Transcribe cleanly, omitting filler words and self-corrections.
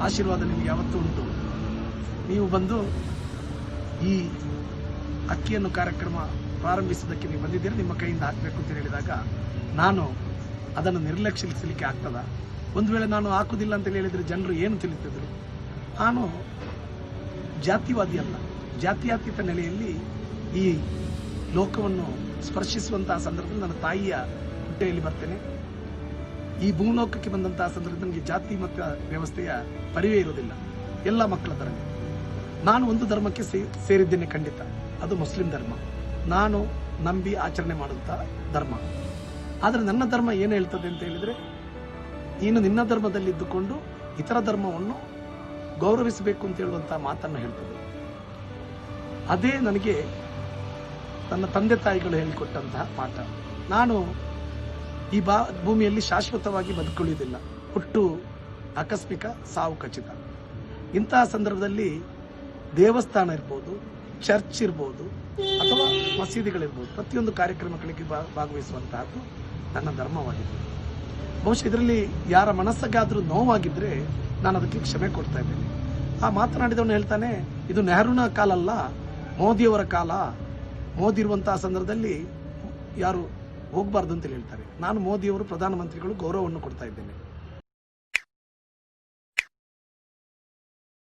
ಆಶೀರ್ವಾದ ನಿಮಗೆ ಯಾವತ್ತೂ ಉಂಟು. ನೀವು ಬಂದು ಈ ಅಕ್ಕಿಯನ್ನು ಕಾರ್ಯಕ್ರಮ ಪ್ರಾರಂಭಿಸೋದಕ್ಕೆ ನೀವು ಬಂದಿದ್ದೀರಿ, ನಿಮ್ಮ ಕೈಯಿಂದ ಹಾಕಬೇಕು ಅಂತ ಹೇಳಿದಾಗ ನಾನು ಅದನ್ನು ನಿರ್ಲಕ್ಷಿಸಲಿಕ್ಕೆ ಆಗ್ತದ? ಒಂದು ವೇಳೆ ನಾನು ಹಾಕುವುದಿಲ್ಲ ಅಂತ ಹೇಳಿದರೆ ಜನರು ಏನು ತಿಳಿತಿದ್ರು? ನಾನು ಜಾತಿವಾದಿ ಅಲ್ಲ, ಜಾತ್ಯತೀತ ನೆಲೆಯಲ್ಲಿ ಈ ಲೋಕವನ್ನು ಸ್ಪರ್ಶಿಸುವಂತಹ ಸಂದರ್ಭದಲ್ಲಿ ನನ್ನ ತಾಯಿಯ ಹೊಟ್ಟೆಯಲ್ಲಿ ಬರ್ತೇನೆ. ಈ ಭೂಲೋಕಕ್ಕೆ ಬಂದಂತಹ ಸಂದರ್ಭದಲ್ಲಿ ನನಗೆ ಜಾತಿ ಮತ್ತು ವ್ಯವಸ್ಥೆಯ ಪರಿವೇ ಇರುವುದಿಲ್ಲ. ಎಲ್ಲ ಮಕ್ಕಳ ಧರ್ಮ. ನಾನು ಒಂದು ಧರ್ಮಕ್ಕೆ ಸೇರಿದ್ದೇನೆ ಖಂಡಿತ, ಅದು ಮುಸ್ಲಿಂ ಧರ್ಮ. ನಾನು ನಂಬಿ ಆಚರಣೆ ಮಾಡುವಂತಹ ಧರ್ಮ. ಆದರೆ ನನ್ನ ಧರ್ಮ ಏನು ಹೇಳ್ತದೆ ಅಂತ ಹೇಳಿದರೆ, ನೀನು ನಿನ್ನ ಧರ್ಮದಲ್ಲಿದ್ದುಕೊಂಡು ಇತರ ಧರ್ಮವನ್ನು ಗೌರವಿಸಬೇಕು ಅಂತ ಹೇಳುವಂತಹ ಮಾತನ್ನು ಹೇಳ್ತದೆ. ಅದೇ ನನಗೆ ನನ್ನ ತಂದೆ ತಾಯಿಗಳು ಹೇಳಿಕೊಟ್ಟಂತಹ ಪಾಠ. ನಾನು ಈ ಭೂಮಿಯಲ್ಲಿ ಶಾಶ್ವತವಾಗಿ ಬದುಕುಳಿಯುವುದಿಲ್ಲ, ಹುಟ್ಟು ಆಕಸ್ಮಿಕ, ಸಾವು ಖಚಿತ. ಇಂತಹ ಸಂದರ್ಭದಲ್ಲಿ ದೇವಸ್ಥಾನ ಇರ್ಬೋದು, ಚರ್ಚ್ ಇರ್ಬೋದು, ಅಥವಾ ಮಸೀದಿಗಳಿರ್ಬೋದು, ಪ್ರತಿಯೊಂದು ಕಾರ್ಯಕ್ರಮಗಳಿಗೆ ಭಾಗವಹಿಸುವಂತಹದ್ದು ನನ್ನ ಧರ್ಮವಾಗಿದೆ. ಬಹುಶಃ ಇದರಲ್ಲಿ ಯಾರ ಮನಸ್ಸಿಗಾದರೂ ನೋವಾಗಿದ್ದರೆ ನಾನು ಅದಕ್ಕೆ ಕ್ಷಮೆ ಕೊಡ್ತಾ ಇದ್ದೇನೆ. ಆ ಮಾತನಾಡಿದವನು ಹೇಳ್ತಾನೆ, ಇದು ನೆಹರೂನ ಕಾಲ ಅಲ್ಲ, ಮೋದಿಯವರ ಕಾಲ. ಮೋದಿ ಇರುವಂತಹ ಸಂದರ್ಭದಲ್ಲಿ ಯಾರು ಹೋಗಬಾರ್ದು ಅಂತ ಹೇಳ್ತಾರೆ. ನಾನು ಮೋದಿಯವರು ಪ್ರಧಾನಮಂತ್ರಿಗಳು ಗೌರವವನ್ನು ಕೊಡ್ತಾ ಇದ್ದೇನೆ.